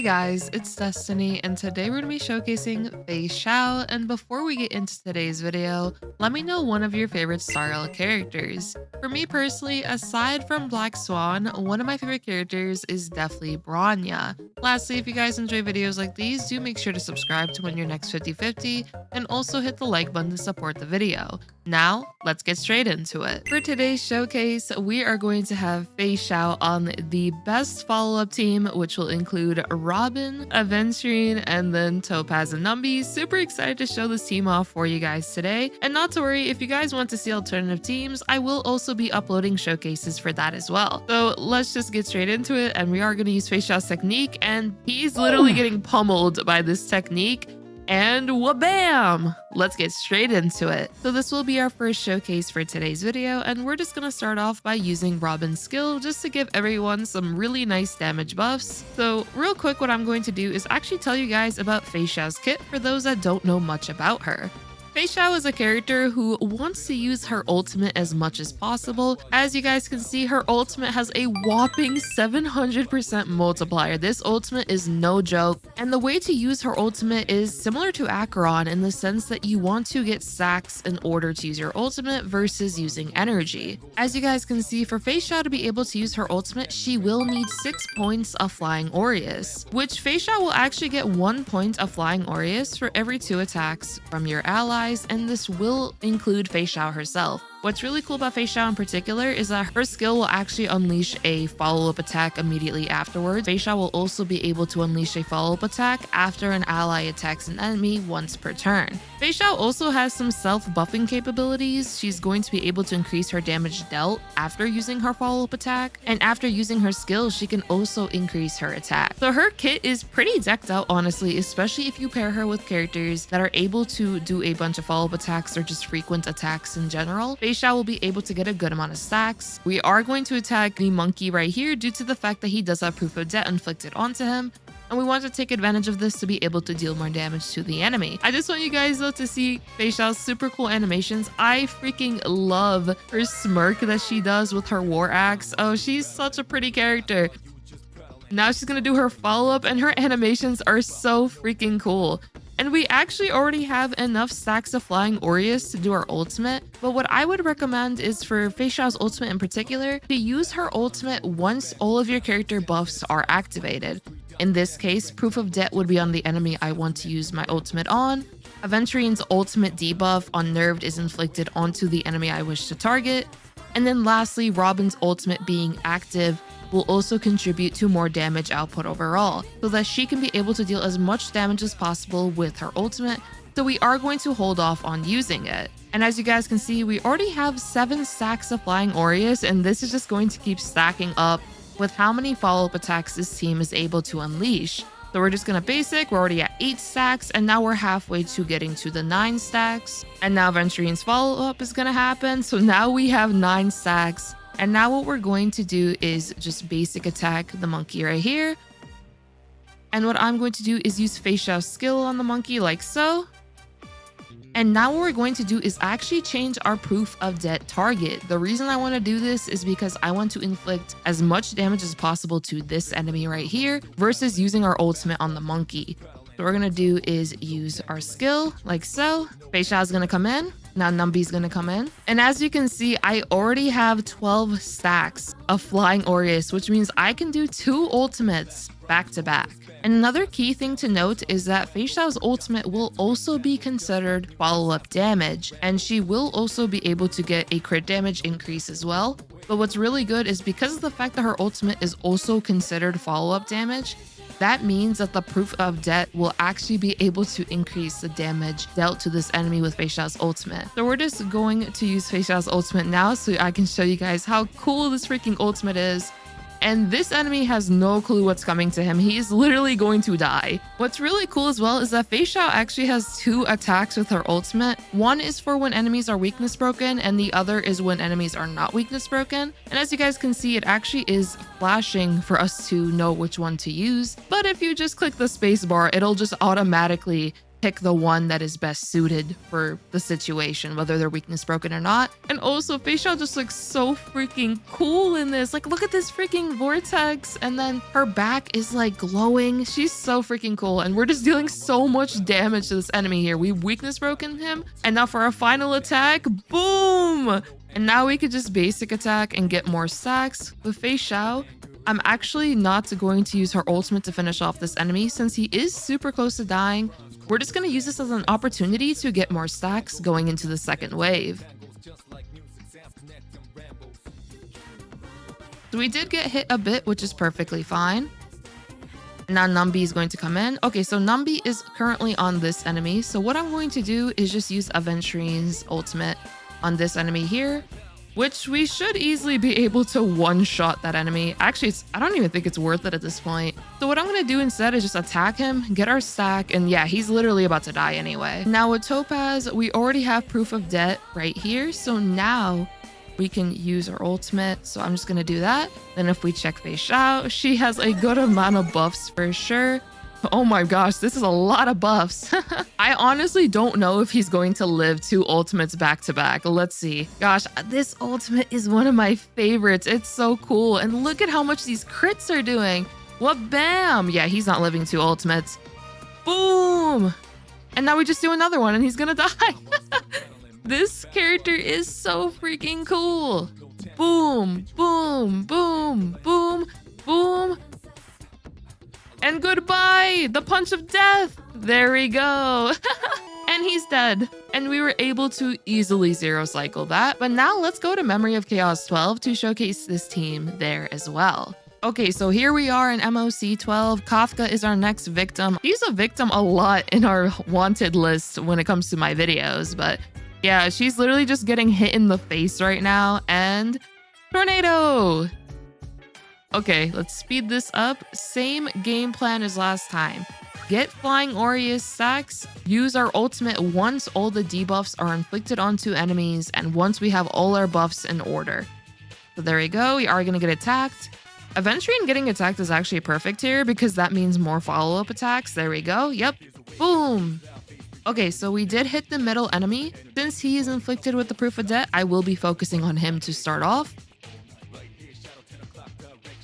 Guys, it's Destiny, and today we're going to be showcasing Feixiao. And before we get into today's video, let me know one of your favorite Star Rail characters. For me personally, aside from Black Swan, one of my favorite characters is definitely Bronya. Lastly, if you guys enjoy videos like these, do make sure to subscribe to win your next 50/50 and also hit the like button to support the video. Now, let's get straight into it. For today's showcase, we are going to have Feixiao on the best follow-up team, which will include Robin, Aventurine, and then Topaz Numby. Super excited to show this team off for you guys today. And not to worry, if you guys want to see alternative teams, I will also be uploading showcases for that as well. So let's just get straight into it, and we are going to use Feixiao's technique, and he's literally getting pummeled by this technique. And wha-bam! Let's get straight into it. So this will be our first showcase for today's video, and we're just going to start off by using Robin's skill just to give everyone some really nice damage buffs. So real quick, what I'm going to do is actually tell you guys about Feixiao's kit for those that don't know much about her. Feixiao is a character who wants to use her ultimate as much as possible. As you guys can see, her ultimate has a whopping 700% multiplier. This ultimate is no joke. And the way to use her ultimate is similar to Acheron in the sense that you want to get stacks in order to use your ultimate versus using energy. As you guys can see, for Feixiao to be able to use her ultimate, she will need 6 points of Flying Aureus, which Feixiao will actually get 1 point of Flying Aureus for every 2 attacks from your ally, and this will include Feixiao herself. What's really cool about Feixiao in particular is that her skill will actually unleash a follow-up attack immediately afterwards. Feixiao will also be able to unleash a follow-up attack after an ally attacks an enemy once per turn. Feixiao also has some self-buffing capabilities. She's going to be able to increase her damage dealt after using her follow-up attack, and after using her skill, she can also increase her attack. So her kit is pretty decked out, honestly, especially if you pair her with characters that are able to do a bunch of follow-up attacks or just frequent attacks in general. Feixiao will be able to get a good amount of stacks. We are going to attack the monkey right here due to the fact that he does have proof of debt inflicted onto him, and we want to take advantage of this to be able to deal more damage to the enemy. I just want you guys though to see Feixiao's super cool animations. I freaking love her smirk that she does with her war axe. Oh, she's such a pretty character. Now she's gonna do her follow-up, and her animations are so freaking cool. And we actually already have enough stacks of Flying Aureus to do our ultimate, but what I would recommend is for Feixiao's ultimate in particular, to use her ultimate once all of your character buffs are activated. In this case, Proof of Debt would be on the enemy I want to use my ultimate on. Aventurine's ultimate debuff on Nerved is inflicted onto the enemy I wish to target. And then lastly, Robin's ultimate being active will also contribute to more damage output overall, so that she can be able to deal as much damage as possible with her ultimate, so we are going to hold off on using it. And as you guys can see, we already have 7 stacks of Flying Aureus, and this is just going to keep stacking up with how many follow-up attacks this team is able to unleash. So we're just gonna basic, we're already at 8 stacks, and now we're halfway to getting to the 9 stacks. And now Aventurine's follow-up is gonna happen, so now we have 9 stacks. And now what we're going to do is just basic attack the monkey right here. And what I'm going to do is use Feixiao's skill on the monkey like so. And now what we're going to do is actually change our Proof of Debt target. The reason I want to do this is because I want to inflict as much damage as possible to this enemy right here versus using our ultimate on the monkey. So what we're going to do is use our skill like so. Feixiao's going to come in. Now Numby's gonna come in. And as you can see, I already have 12 stacks of Flying Aureus, which means I can do 2 ultimates back to back. And another key thing to note is that Feixiao's ultimate will also be considered follow-up damage, and she will also be able to get a crit damage increase as well. But what's really good is because of the fact that her ultimate is also considered follow-up damage, that means that the Proof of Debt will actually be able to increase the damage dealt to this enemy with Feixiao's ultimate. So we're just going to use Feixiao's ultimate now so I can show you guys how cool this freaking ultimate is. And this enemy has no clue what's coming to him. He's literally going to die. What's really cool as well is that Feixiao actually has 2 attacks with her ultimate. One is for when enemies are weakness broken, and the other is when enemies are not weakness broken. And as you guys can see, it actually is flashing for us to know which one to use. But if you just click the space bar, it'll just automatically pick the one that is best suited for the situation, whether they're weakness broken or not. And also, Feixiao just looks so freaking cool in this. Like, look at this freaking vortex. And then her back is like glowing. She's so freaking cool. And we're just dealing so much damage to this enemy here. We weakness broken him. And now for our final attack, boom! And now we could just basic attack and get more stacks. With Feixiao, I'm actually not going to use her ultimate to finish off this enemy since he is super close to dying. We're just going to use this as an opportunity to get more stacks going into the second wave. So we did get hit a bit, which is perfectly fine. Now Numby is going to come in. Okay, so Numby is currently on this enemy. So what I'm going to do is just use Aventurine's ultimate on this enemy here, which we should easily be able to one-shot that enemy. Actually, I don't even think it's worth it at this point. So what I'm going to do instead is just attack him, get our stack, and yeah, he's literally about to die anyway. Now with Topaz, we already have proof of debt right here. So now we can use our ultimate. So I'm just going to do that. Then if we check Feixiao, she has a good amount of buffs for sure. Oh my gosh, this is a lot of buffs. I honestly don't know if he's going to live 2 ultimates back to back. Let's see. Gosh, this ultimate is one of my favorites. It's so cool. And look at how much these crits are doing. What bam? Yeah, he's not living 2 ultimates. Boom. And now we just do another one and he's gonna die. This character is so freaking cool. Boom, boom, boom, boom, boom. And goodbye, the punch of death. There we go. And he's dead. And we were able to easily 0 cycle that. But now let's go to Memory of Chaos 12 to showcase this team there as well. Okay, so here we are in MOC 12. Kafka is our next victim. She's a victim a lot in our wanted list when it comes to my videos. But yeah, she's literally just getting hit in the face right now. And tornado. Okay, let's speed this up. Same game plan as last time. Get Flying Aureus stacks, use our ultimate once all the debuffs are inflicted onto enemies and once we have all our buffs in order. So there we go, we are going to get attacked. Aventurine getting attacked is actually perfect here because that means more follow-up attacks. There we go, yep, boom. Okay, so we did hit the middle enemy. Since he is inflicted with the Proof of Debt, I will be focusing on him to start off.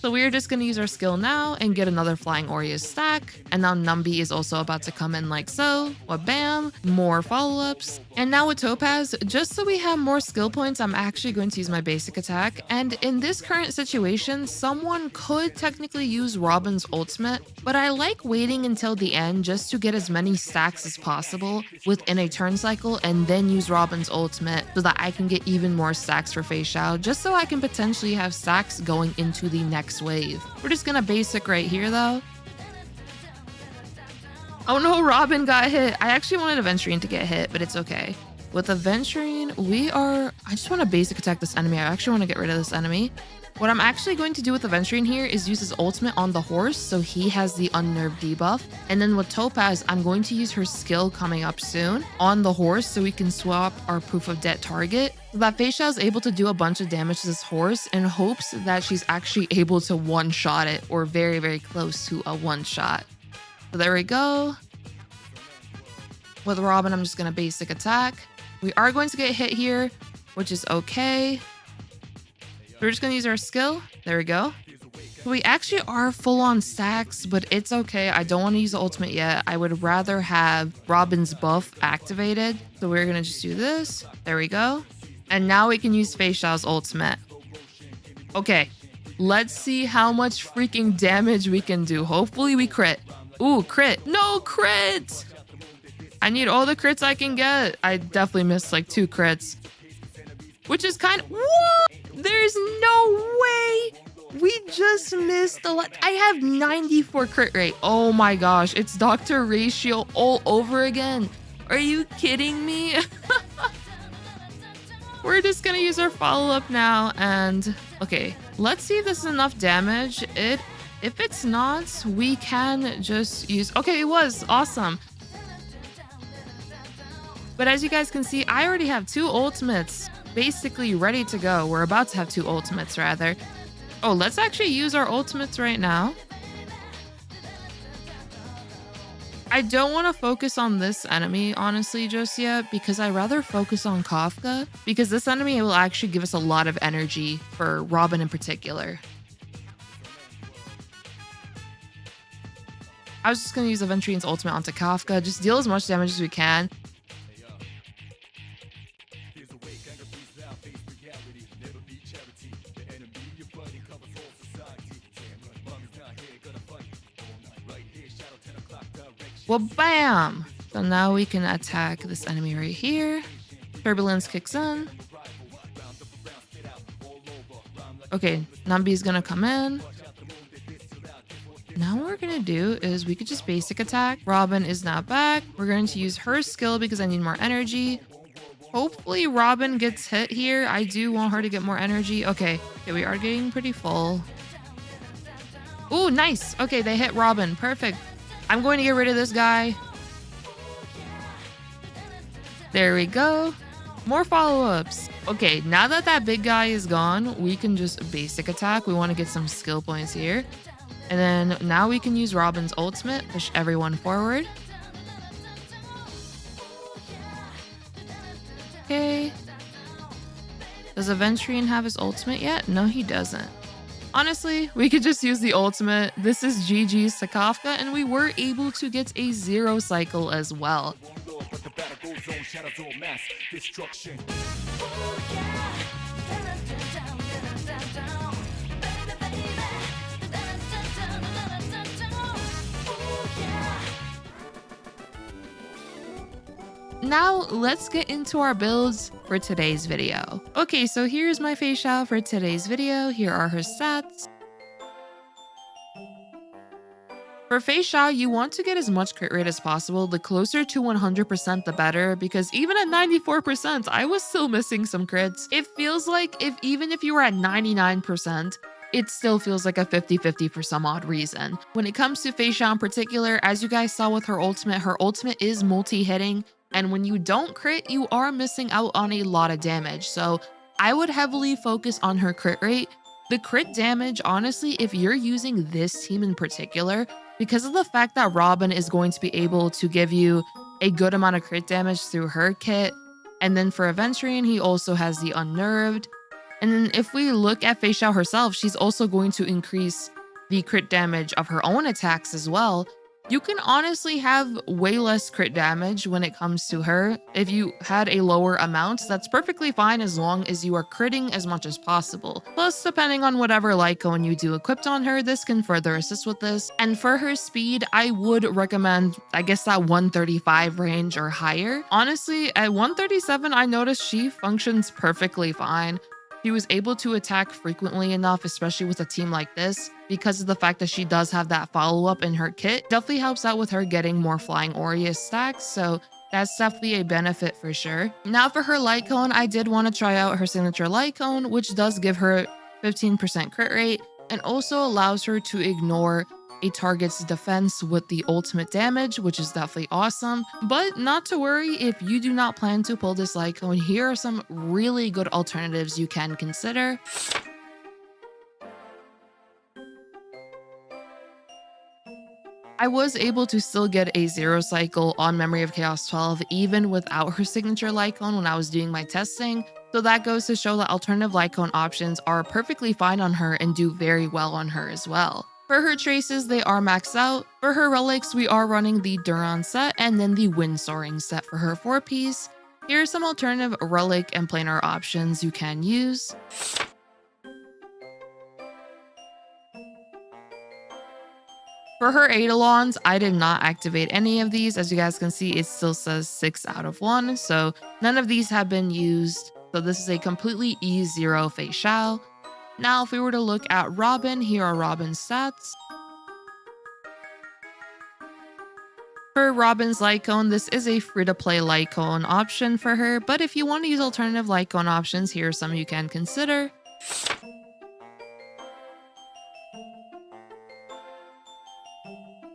So we're just going to use our skill now and get another Flying Aureus stack. And now Numby is also about to come in like so. Bam, more follow-ups. And now with Topaz, just so we have more skill points, I'm actually going to use my basic attack. And in this current situation, someone could technically use Robin's ultimate, but I like waiting until the end just to get as many stacks as possible within a turn cycle and then use Robin's ultimate so that I can get even more stacks for Feixiao, just so I can potentially have stacks going into the next wave. We're just gonna basic right here though. Oh no, Robin got hit. I actually wanted Aventurine to get hit, but it's okay. With Aventurine, I just want to basic attack this enemy. I actually want to get rid of this enemy. What I'm actually going to do with Aventurine here is use his ultimate on the horse so he has the unnerved debuff. And then with Topaz, I'm going to use her skill coming up soon on the horse so we can swap our Proof of Debt target. So that Feixiao is able to do a bunch of damage to this horse in hopes that she's actually able to one-shot it or very, very close to a one-shot. So there we go. With Robin, I'm just going to basic attack. We are going to get hit here, which is okay. We're just going to use our skill. There we go. So we actually are full on stacks, but it's okay. I don't want to use the ultimate yet. I would rather have Robin's buff activated. So we're going to just do this. There we go. And now we can use Feixiao's ultimate. Okay, let's see how much freaking damage we can do. Hopefully we crit. Ooh, crit. No crit! I need all the crits I can get. I definitely missed like 2 crits. Which is kind of... What? There's no way! We just missed a lot. I have 94 crit rate. Oh my gosh, it's Dr. Ratio all over again. Are you kidding me? We're just gonna use our follow-up now and... Okay, let's see if this is enough damage. If it's not, we can just use... Okay, it was. Awesome. But as you guys can see, I already have 2 ultimates basically ready to go. We're about to have 2 ultimates rather. Oh, let's actually use our ultimates right now. I don't want to focus on this enemy, honestly, just yet, because I'd rather focus on Kafka, because this enemy will actually give us a lot of energy for Robin in particular. I was just going to use Aventurine's ultimate onto Kafka, just deal as much damage as we can. Well, bam! So now we can attack this enemy right here. Turbulence kicks in. Okay, Numby's gonna come in. Now what we're gonna do is we could just basic attack. Robin is not back. We're going to use her skill because I need more energy. Hopefully Robin gets hit here. I do want her to get more energy. Okay, we are getting pretty full. Ooh, nice. Okay, they hit Robin. Perfect. I'm going to get rid of this guy. There we go. More follow-ups. Okay, now that that big guy is gone, we can just basic attack. We want to get some skill points here. And then now we can use Robin's ultimate, push everyone forward. Okay. Does Aventurine have his ultimate yet? No, he doesn't. Honestly, we could just use the ultimate. This is GG's to Kafka, and we were able to get a 0 cycle as well. Now let's get into our builds for today's video. Okay, so here's my Feixiao for today's video. Here are her stats. For Feixiao, you want to get as much crit rate as possible. The closer to 100%, the better, because even at 94%, I was still missing some crits. It feels like even if you were at 99%, it still feels like a 50-50 for some odd reason. When it comes to Feixiao in particular, as you guys saw with her ultimate is multi-hitting. And when you don't crit, you are missing out on a lot of damage. So I would heavily focus on her crit rate. The crit damage, honestly, if you're using this team in particular, because of the fact that Robin is going to be able to give you a good amount of crit damage through her kit. And then for Aventurine, he also has the Unnerved. And then if we look at Feixiao herself, she's also going to increase the crit damage of her own attacks as well. You can honestly have way less crit damage when it comes to her. If you had a lower amount, that's perfectly fine as long as you are critting as much as possible. Plus, depending on whatever Lycone you do equipped on her, this can further assist with this. And for her speed, I would recommend, I guess, that 135 range or higher. Honestly, at 137, I noticed she functions perfectly fine. She was able to attack frequently enough, especially with a team like this, because of the fact that she does have that follow-up in her kit. Definitely helps out with her getting more Flying Aureus stacks, so that's definitely a benefit for sure. Now for her Lycone, I did want to try out her signature Lycone, which does give her 15% crit rate and also allows her to ignore a target's defense with the ultimate damage, which is definitely awesome. But not to worry, if you do not plan to pull this Lycone, here are some really good alternatives you can consider. I was able to still get a 0 cycle on Memory of Chaos 12 even without her signature Lycone when I was doing my testing. So that goes to show that alternative Lycone options are perfectly fine on her and do very well on her as well. For her traces, they are maxed out. For her relics, we are running the Duran set and then the Wind Soaring set for her 4-piece. Here are some alternative relic and planar options you can use. For her Eidolons, I did not activate any of these. As you guys can see, it still says 6 out of 1, so none of these have been used. So this is a completely E0 Feixiao. Now, if we were to look at Robin, here are Robin's stats. For Robin's Lycone, this is a free-to-play Lycone option for her, but if you want to use alternative Lycone options, here are some you can consider.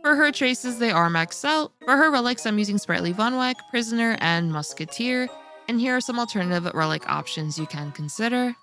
For her traces, they are maxed out. For her relics, I'm using Sprightly Vonwek, Prisoner, and Musketeer, and here are some alternative relic options you can consider.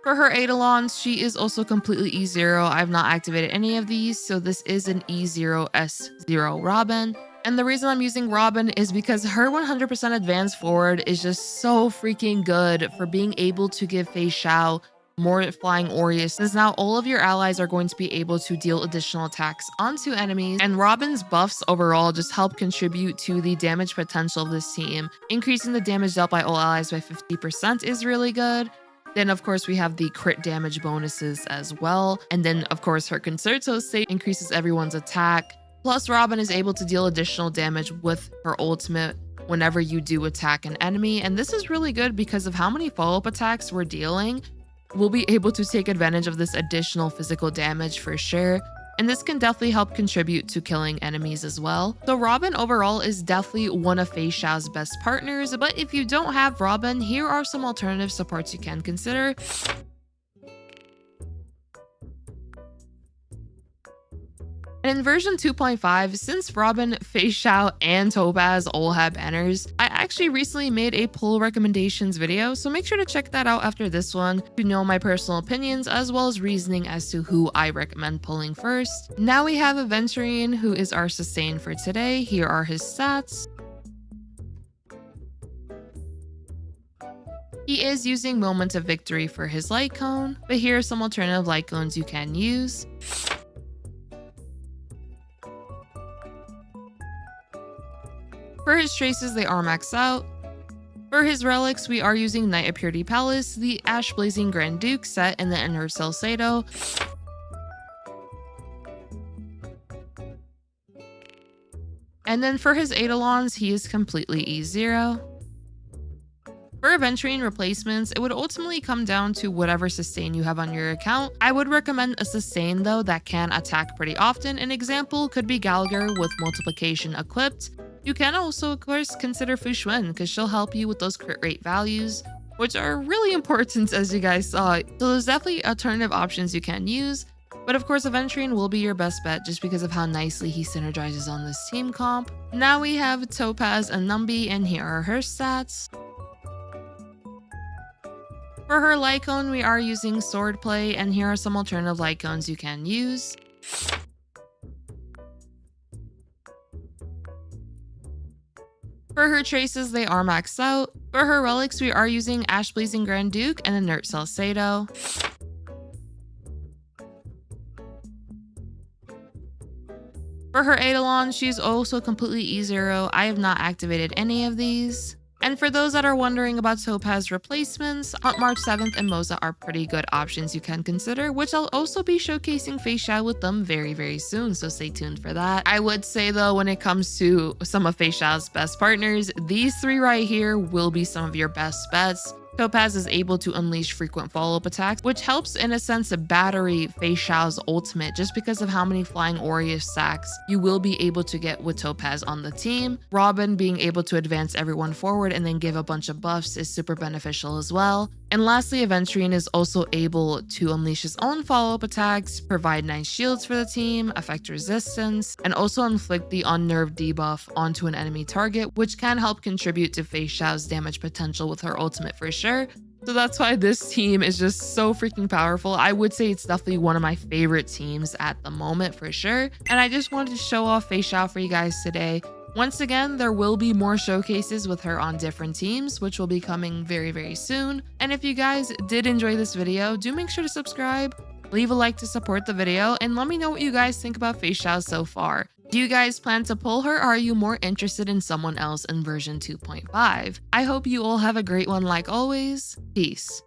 For her Eidolons, she is also completely E0. I've not activated any of these, so this is an E0 S0 Robin. And the reason I'm using Robin is because her 100% advance forward is just so freaking good for being able to give Feixiao more flying Aureus, since now all of your allies are going to be able to deal additional attacks onto enemies, and Robin's buffs overall just help contribute to the damage potential of this team. Increasing the damage dealt by all allies by 50% is really good. Then of course we have the crit damage bonuses as well, and then of course her Concerto state increases everyone's attack. Plus Robin is able to deal additional damage with her ultimate whenever you do attack an enemy, and this is really good because of how many follow-up attacks we're dealing. We'll be able to take advantage of this additional physical damage for sure, and this can definitely help contribute to killing enemies as well. So Robin overall is definitely one of Feixiao's best partners, but if you don't have Robin, here are some alternative supports you can consider. And in version 2.5, since Robin, Feixiao, and Topaz all have banners, I actually recently made a pull recommendations video, so make sure to check that out after this one to know my personal opinions as well as reasoning as to who I recommend pulling first. Now we have Aventurine, who is our sustain for today. Here are his stats. He is using Moment of Victory for his light cone, but here are some alternative light cones you can use. For his traces, they are maxed out. For his relics, we are using Knight of Purity Palace, the Ash Blazing Grand Duke set, and the Inner Salcedo. And then for his Eidolons, he is completely E0. For Aventurine replacements, it would ultimately come down to whatever sustain you have on your account. I would recommend a sustain though that can attack pretty often. An example could be Gallagher with multiplication equipped. You can also, of course, consider Fushuan because she'll help you with those crit rate values, which are really important as you guys saw. So there's definitely alternative options you can use. But of course, Aventurine will be your best bet just because of how nicely he synergizes on this team comp. Now we have Topaz and Numby, and here are her stats. For her Lycone, we are using Swordplay, and here are some alternative Lycones you can use. For her traces, they are maxed out. For her relics, we are using Ash Blazing Grand Duke and Inert Salcedo. For her Eidolon, she's also completely E0. I have not activated any of these. And for those that are wondering about Topaz replacements, on March 7th and Moze are pretty good options you can consider, which I'll also be showcasing Feixiao with them very soon, so stay tuned for that. I would say though, when it comes to some of Feixiao's best partners, these three right here will be some of your best bets. Topaz is able to unleash frequent follow-up attacks, which helps in a sense to battery Feixiao's ultimate just because of how many flying Aureus stacks you will be able to get with Topaz on the team. Robin being able to advance everyone forward and then give a bunch of buffs is super beneficial as well. And lastly, Aventurine is also able to unleash his own follow-up attacks, provide 9 shields for the team, affect resistance, and also inflict the unnerved debuff onto an enemy target, which can help contribute to Feixiao's damage potential with her ultimate for sure. So that's why this team is just so freaking powerful. I would say it's definitely one of my favorite teams at the moment for sure. And I just wanted to show off Feixiao for you guys today. Once again, there will be more showcases with her on different teams, which will be coming very soon. And if you guys did enjoy this video, do make sure to subscribe, leave a like to support the video, and let me know what you guys think about Feixiao so far. Do you guys plan to pull her, or are you more interested in someone else in version 2.5? I hope you all have a great one like always. Peace.